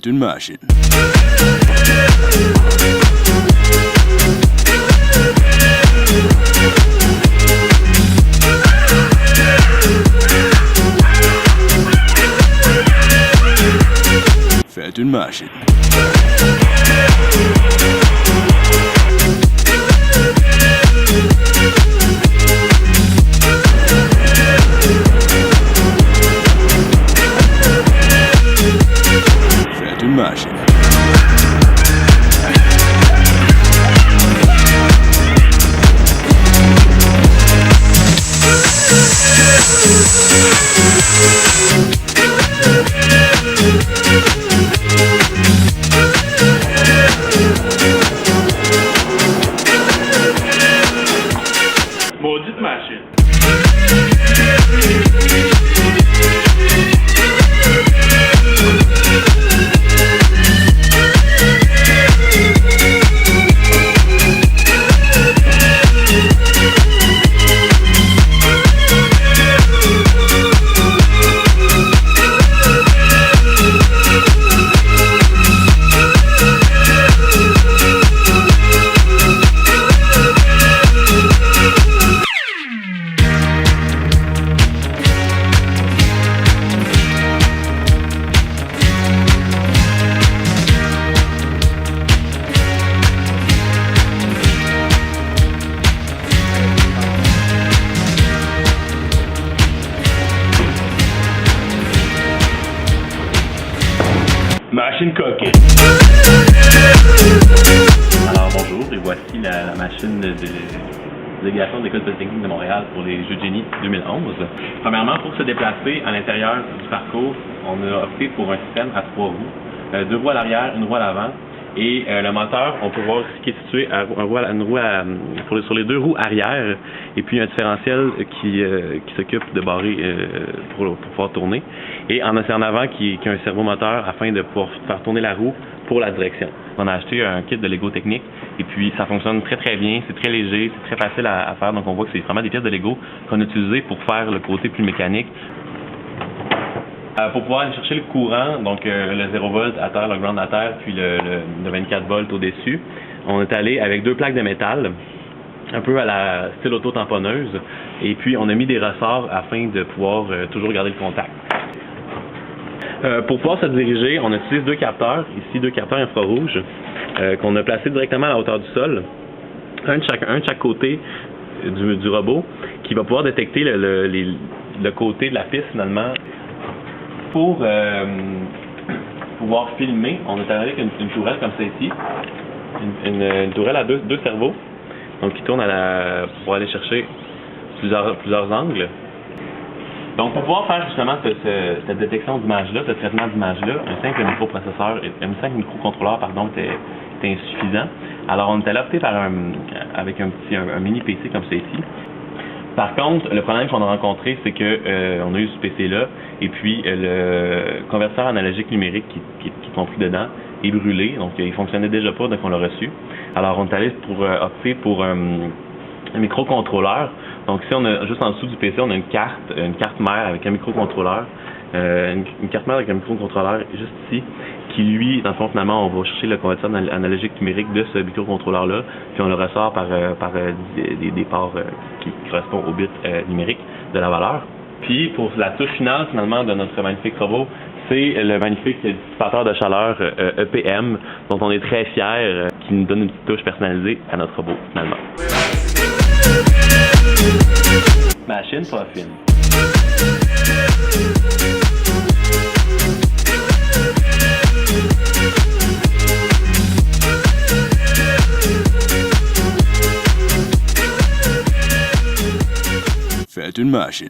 Faites une machine. Faites une machine. Faites une machine. Maudite machine. Machine coquette. Alors bonjour, et voici la machine de délégation de l'École polytechnique de Montréal pour les Jeux de génie 2011. Premièrement, pour se déplacer à l'intérieur du parcours, on a opté pour un système à 3 roues, 2 roues à l'arrière, 1 roue à l'avant, et le moteur, on peut voir ce qui est situé à sur les 2 roues arrière, et puis un différentiel qui s'occupe de barrer pour pouvoir tourner, et c'est en avant qui a un servomoteur afin de pouvoir faire tourner la roue pour la direction. On a acheté un kit de Lego technique et puis ça fonctionne très très bien, c'est très léger, c'est très facile à faire, donc on voit que c'est vraiment des pièces de Lego qu'on a utilisées pour faire le côté plus mécanique. Pour pouvoir aller chercher le courant, donc le 0 volt à terre, le ground à terre, puis le 24 volts au-dessus, on est allé avec 2 plaques de métal, un peu à la style auto-tamponneuse, et puis on a mis des ressorts afin de pouvoir toujours garder le contact. Pour pouvoir se diriger, on utilise 2 capteurs, ici 2 capteurs infrarouges, qu'on a placés directement à la hauteur du sol, un de chaque côté du robot, qui va pouvoir détecter le côté de la piste finalement. Pour pouvoir filmer, on est allé avec une tourelle comme celle-ci, une tourelle à deux cerveaux, donc qui tourne pour aller chercher plusieurs angles. Donc pour pouvoir faire justement cette détection d'image-là, ce traitement d'image-là, un simple microcontrôleur était insuffisant. Alors on est allé opter avec un mini PC comme celle-ci. Par contre, le problème qu'on a rencontré, c'est que on a eu ce PC-là, et puis le convertisseur analogique numérique qui est compris dedans est brûlé, donc il fonctionnait déjà pas dès qu'on l'a reçu. Alors on est allé opter pour un microcontrôleur. Donc ici, on a juste en dessous du PC, on a une carte mère avec un microcontrôleur, une carte mère avec un microcontrôleur juste ici, qui lui, dans le fond, finalement, on va chercher le convertisseur analogique numérique de ce microcontrôleur-là, puis on le ressort par des ports qui correspondent au bit numérique de la valeur. Puis pour la touche finale, finalement, de notre magnifique robot, c'est le magnifique dissipateur de chaleur EPM, dont on est très fiers, qui nous donne une petite touche personnalisée à notre robot, finalement. Machine pas fine. Faites une machine.